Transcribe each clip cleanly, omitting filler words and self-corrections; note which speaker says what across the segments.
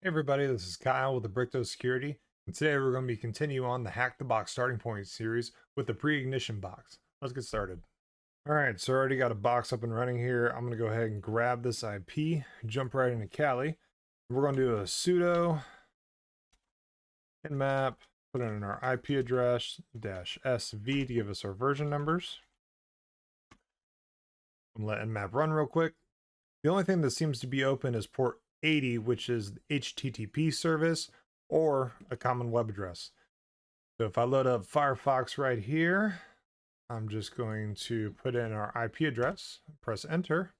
Speaker 1: Hey everybody, this is Kyle with the Brickto Security, and today we're going to be continuing on the Hack the Box Starting Point series with the Preignition box. Let's get started. Alright, so I already got a box up and running here. I'm going to go ahead and grab this IP, jump right into Kali. We're going to do a sudo nmap, put in our IP address -sv to give us our version numbers. I'm going to let nmap run real quick. The only thing that seems to be open is port 80, which is the HTTP service or a common web address. So if I load up Firefox right here, I'm just going to put in our IP address, press enter,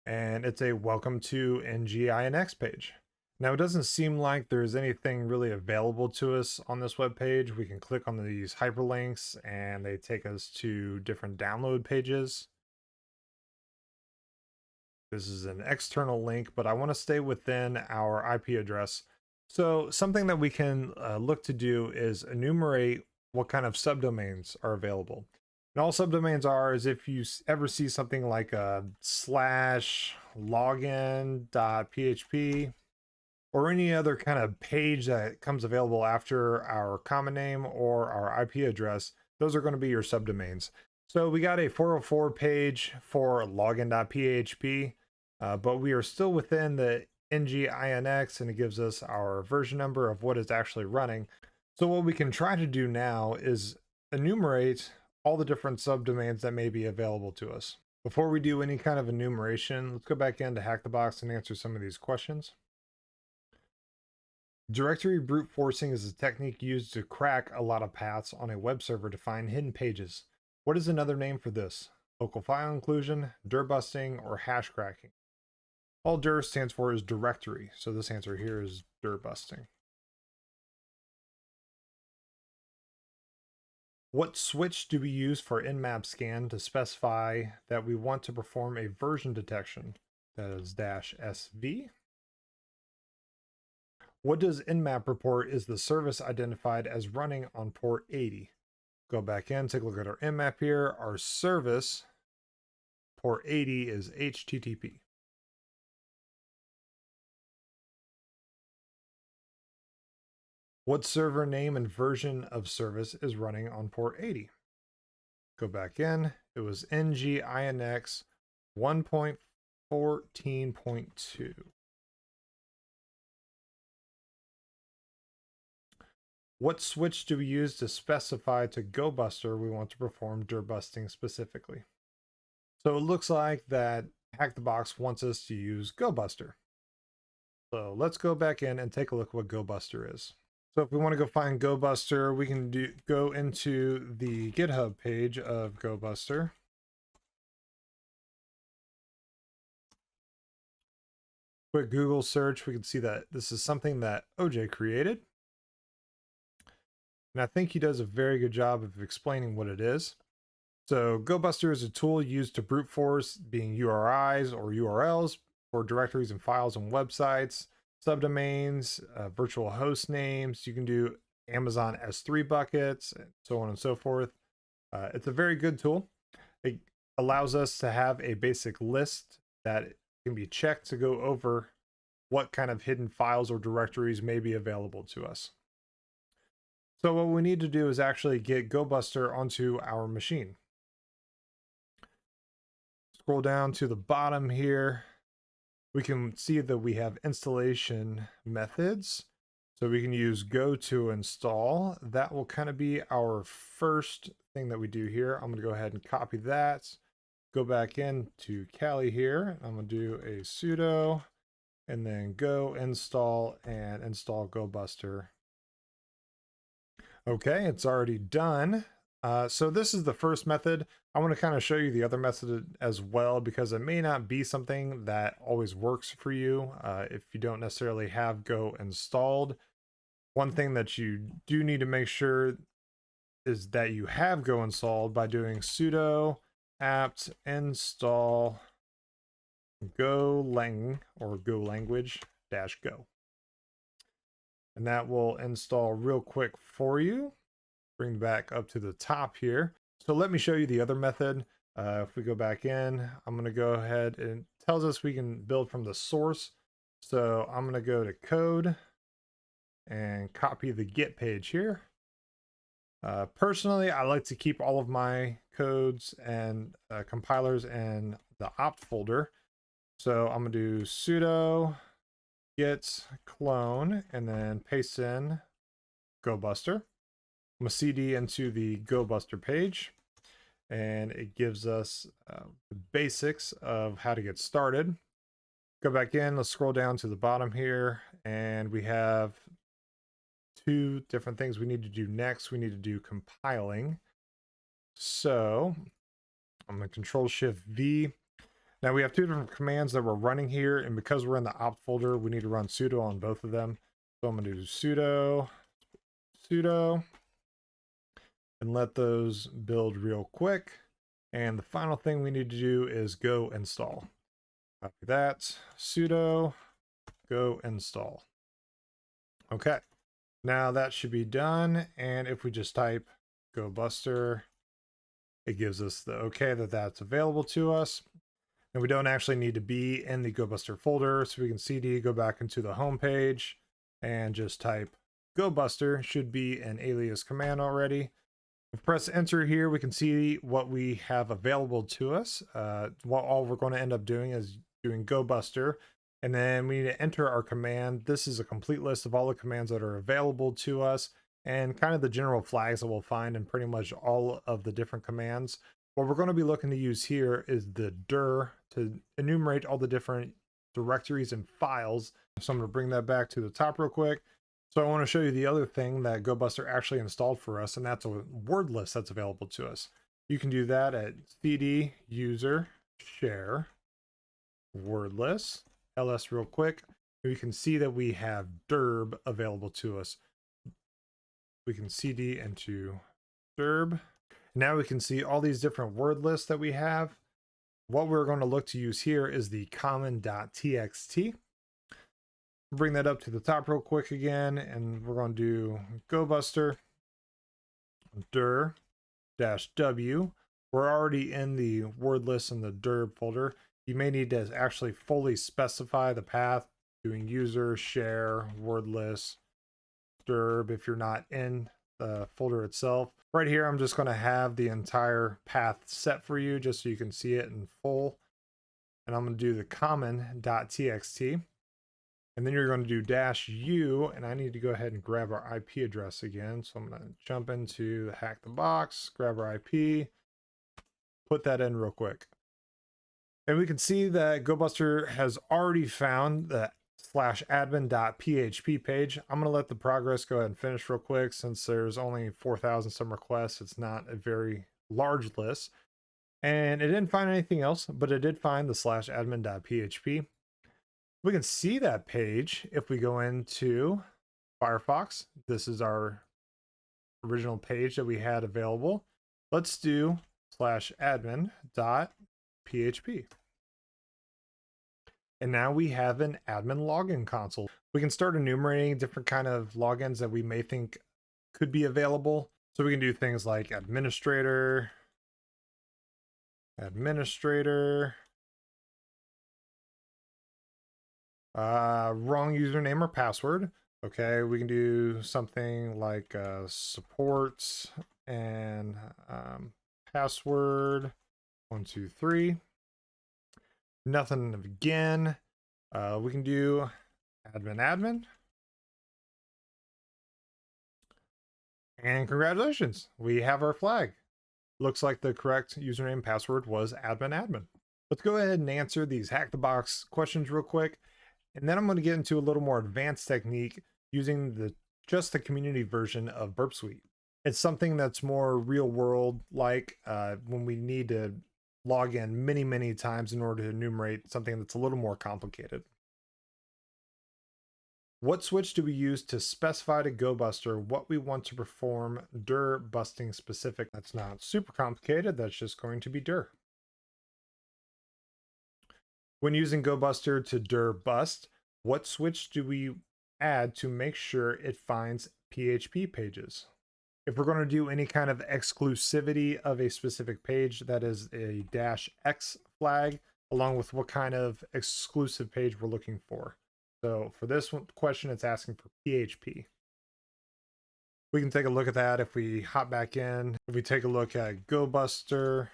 Speaker 1: and it's a welcome to NGINX page. Now it doesn't seem like there's anything really available to us on this web page. We can click on these hyperlinks and they take us to different download pages. This is an external link, but I want to stay within our IP address. So something that we can look to do is enumerate what kind of subdomains are available. And all subdomains are is if you ever see something like a /login.php or any other kind of page that comes available after our common name or our IP address, those are going to be your subdomains. So we got a 404 page for login.php, but we are still within the NGINX and it gives us our version number of what is actually running. So what we can try to do now is enumerate all the different subdomains that may be available to us. Before we do any kind of enumeration, let's go back into Hack the Box and answer some of these questions. Directory brute forcing is a technique used to crack a lot of paths on a web server to find hidden pages. What is another name for this? Local file inclusion, dir busting, or hash cracking? All dir stands for is directory, so this answer here is dir busting. What switch do we use for nmap scan to specify that we want to perform a version detection? That is -sv. What does nmap report is the service identified as running on port 80? Go back in, take a look at our nmap here. Our service, port 80, is HTTP. What server name and version of service is running on port 80? Go back in. It was NGINX 1.14.2. What switch do we use to specify to Gobuster we want to perform dir busting specifically? So it looks like that Hack the Box wants us to use Gobuster. So let's go back in and take a look at what Gobuster is. So if we want to go find Gobuster, we can go into the GitHub page of Gobuster. Quick Google search, we can see that this is something that OJ created. And I think he does a very good job of explaining what it is. So Gobuster is a tool used to brute force being URIs or URLs for directories and files on websites, subdomains, virtual host names. You can do Amazon S3 buckets, and so on and so forth. It's a very good tool. It allows us to have a basic list that can be checked to go over what kind of hidden files or directories may be available to us. So what we need to do is actually get Gobuster onto our machine. Scroll down to the bottom here. We can see that we have installation methods. So we can use go to install. That will kind of be our first thing that we do here. I'm going to go ahead and copy that. Go back into Kali here. I'm going to do a sudo and then go install and install Gobuster. Okay, it's already done. So this is the first method. I want to kind of show you the other method as well, because it may not be something that always works for you if you don't necessarily have Go installed. One thing that you do need to make sure is that you have Go installed by doing sudo apt install golang or go language -go. And that will install real quick for you. Bring back up to the top here. So let me show you the other method. If we go back in, I'm going to go ahead and it tells us we can build from the source. So I'm going to go to code and copy the Git page here. Personally, I like to keep all of my codes and compilers in the opt folder. So I'm going to do sudo git clone and then paste in Gobuster. I'm going to cd into the Gobuster page, and it gives us the basics of how to get started. Go back in, let's scroll down to the bottom here, and we have two different things we need to do next. We need to do compiling. So I'm going to Control Shift V. Now we have two different commands that we're running here, and because we're in the opt folder, we need to run sudo on both of them. So I'm going to do sudo, and let those build real quick. And the final thing we need to do is go install. Copy that, sudo go install. Okay, now that should be done. And if we just type Gobuster, it gives us the okay that that's available to us. And we don't actually need to be in the Gobuster folder, so we can cd, go back into the home page, and just type Gobuster. Should be an alias command already. If we press enter here, we can see what we have available to us. All we're going to end up doing is doing Gobuster, and then we need to enter our command. This is a complete list of all the commands that are available to us, and kind of the general flags that we'll find in pretty much all of the different commands. What we're going to be looking to use here is the dir to enumerate all the different directories and files. So I'm going to bring that back to the top real quick. So I want to show you the other thing that Gobuster actually installed for us, and that's a word list that's available to us. You can do that at cd user share word list ls real quick. We can see that we have dirb available to us. We can cd into dirb. Now we can see all these different word lists that we have. What we're going to look to use here is the common.txt. Bring that up to the top real quick again, and we're going to do Gobuster dir-w. We're already in the word list in the dir folder. You may need to actually fully specify the path, doing user share word list dirb if you're not in the folder itself. Right here, I'm just going to have the entire path set for you just so you can see it in full. And I'm going to do the common.txt. And then you're going to do -u, and I need to go ahead and grab our IP address again. So I'm going to jump into hack the box, grab our IP, put that in real quick. And we can see that Gobuster has already found the /admin.php page. I'm going to let the progress go ahead and finish real quick since there's only 4,000 some requests. It's not a very large list. And it didn't find anything else, but it did find the /admin.php. We can see that page if we go into Firefox. This is our original page that we had available. Let's do /admin.php. And now we have an admin login console. We can start enumerating different kind of logins that we may think could be available. So we can do things like administrator, wrong username or password. Okay, we can do something like support and password 123. Nothing again. We can do admin. And congratulations, we have our flag. Looks like the correct username and password was admin. Let's go ahead and answer these hack the box questions real quick. And then I'm going to get into a little more advanced technique using just the community version of Burpsuite. It's something that's more real world, like when we need to log in many times in order to enumerate something that's a little more complicated. What switch do we use to specify to Gobuster what we want to perform dir busting specific? That's not super complicated, that's just going to be dir. When using Gobuster to dir bust, what switch do we add to make sure it finds PHP pages? If we're going to do any kind of exclusivity of a specific page, that is a -x flag, along with what kind of exclusive page we're looking for. So for this one question, it's asking for PHP. We can take a look at that if we hop back in. If we take a look at Gobuster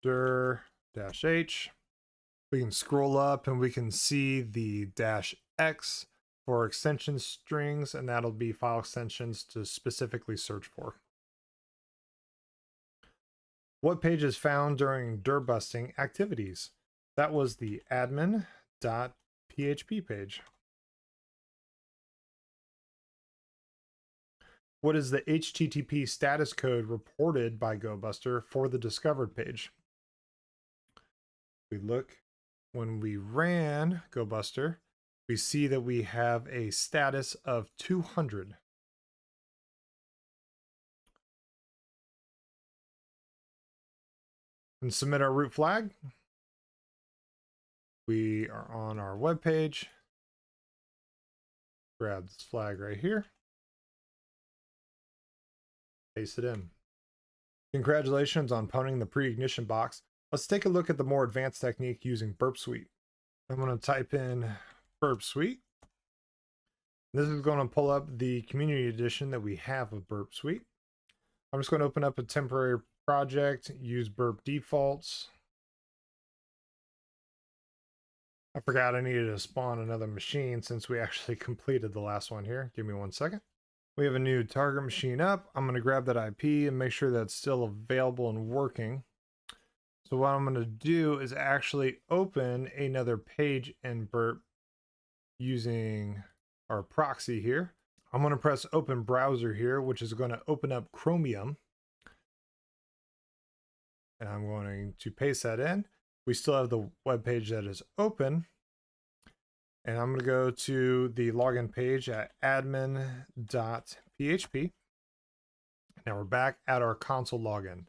Speaker 1: dir-h, we can scroll up and we can see the -x for extension strings, and that'll be file extensions to specifically search for. What page is found during dir busting activities? That was the admin.php page. What is the HTTP status code reported by Gobuster for the discovered page? We look, when we ran Gobuster, we see that we have a status of 200. And submit our root flag. We are on our web page. Grab this flag right here. Paste it in. Congratulations on pwning the Preignition box. Let's take a look at the more advanced technique using Burpsuite. I'm going to type in Burpsuite. This is going to pull up the community edition that we have of Burpsuite. I'm just going to open up a temporary project, use burp defaults. I forgot I needed to spawn another machine since we actually completed the last one here. Give me 1 second. We have a new target machine up. I'm going to grab that IP and make sure that's still available and working. So what I'm going to do is actually open another page in Burp using our proxy here. I'm going to press open browser here, which is going to open up Chromium. And I'm going to paste that in. We still have the web page that is open. And I'm going to go to the login page at admin.php. Now we're back at our console login.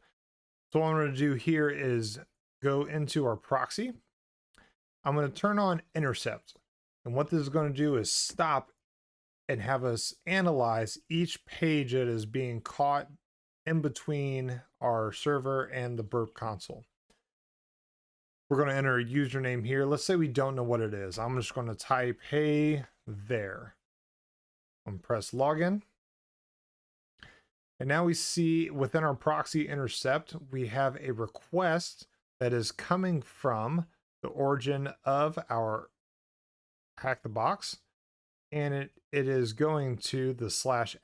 Speaker 1: So what I'm going to do here is go into our proxy. I'm going to turn on intercept. And what this is going to do is stop and have us analyze each page that is being caught in between our server and the Burp console. We're going to enter a username here. Let's say we don't know what it is. I'm just going to type, hey there. I'm going to press login. And now we see within our proxy intercept, we have a request that is coming from the origin of our hack the box. And it is going to the /admin.php.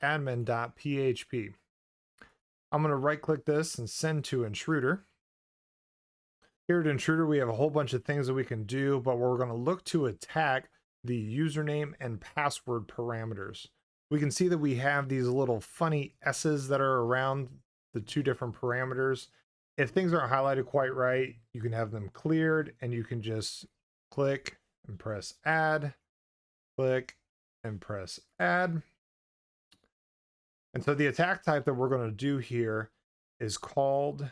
Speaker 1: I'm going to right click this and send to intruder. Here at Intruder, we have a whole bunch of things that we can do, but we're going to look to attack the username and password parameters. We can see that we have these little funny S's that are around the two different parameters. If things aren't highlighted quite right, you can have them cleared and you can just click and press add, click and press add. And so the attack type that we're going to do here is called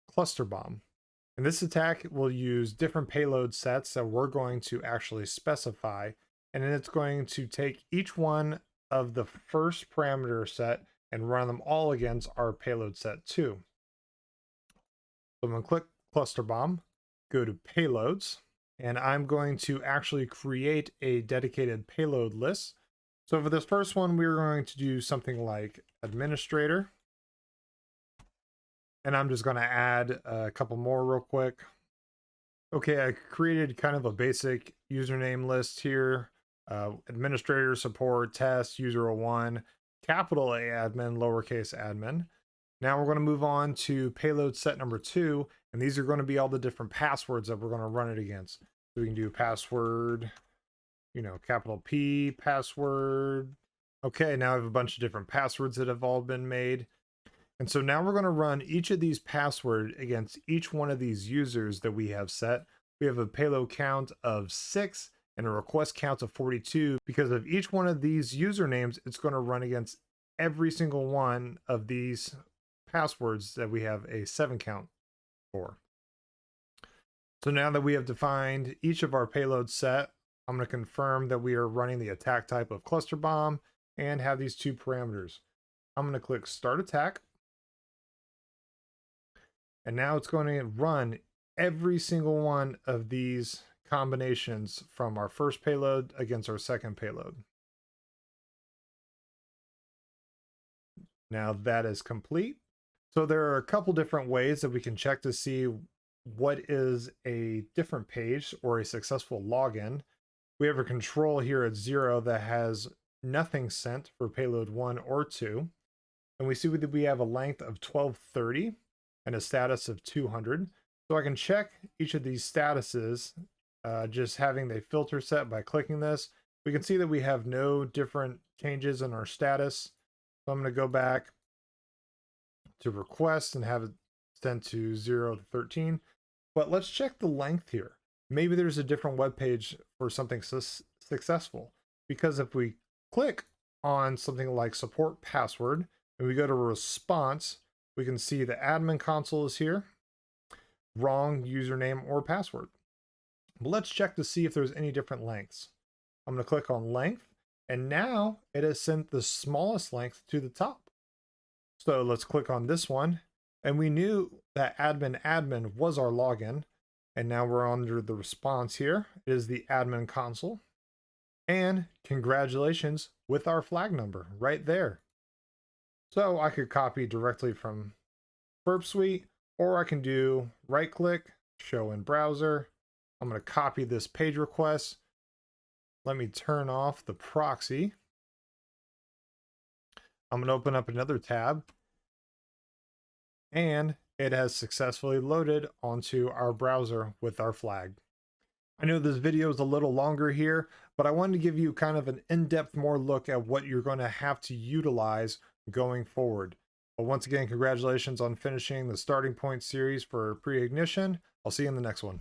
Speaker 1: cluster bomb. And this attack will use different payload sets that we're going to actually specify. And then it's going to take each one of the first parameter set and run them all against our payload set 2. So I'm going to click cluster bomb, go to payloads, and I'm going to actually create a dedicated payload list. So for this first one, we're going to do something like administrator. And I'm just going to add a couple more real quick. Okay, I created kind of a basic username list here. Administrator, support, test, user 01, capital A admin, lowercase admin. Now we're going to move on to payload set number 2. And these are going to be all the different passwords that we're going to run it against. So we can do password, capital P, password. Okay, now I have a bunch of different passwords that have all been made. And so now we're going to run each of these passwords against each one of these users that we have set. We have a payload count of 6 and a request count of 42. Because of each one of these usernames, it's going to run against every single one of these passwords that we have a 7 count for. So now that we have defined each of our payload set, I'm going to confirm that we are running the attack type of cluster bomb and have these 2 parameters. I'm going to click start attack. And now it's going to run every single one of these combinations from our first payload against our second payload. Now that is complete. So there are a couple different ways that we can check to see what is a different page or a successful login. We have a control here at 0 that has nothing sent for payload 1 or 2. And we see that we have a length of 1230 and a status of 200. So I can check each of these statuses just having the filter set by clicking this. We can see that we have no different changes in our status. So I'm going to go back to request and have it sent to 0 to 13. But let's check the length here. Maybe there's a different web page for something successful. Because if we click on something like support password and we go to response, we can see the admin console is here. Wrong username or password. But let's check to see if there's any different lengths. I'm going to click on length, and now it has sent the smallest length to the top. So let's click on this one, and we knew that admin was our login, and now we're under the response here. It is the admin console, and congratulations with our flag number right there. So I could copy directly from Burpsuite, or I can do right click, show in browser. I'm going to copy this page request. Let me turn off the proxy. I'm going to open up another tab, and it has successfully loaded onto our browser with our flag. I know this video is a little longer here, but I wanted to give you kind of an in-depth more look at what you're going to have to utilize going forward. But once again, congratulations on finishing the Starting Point series for Preignition. I'll see you in the next one.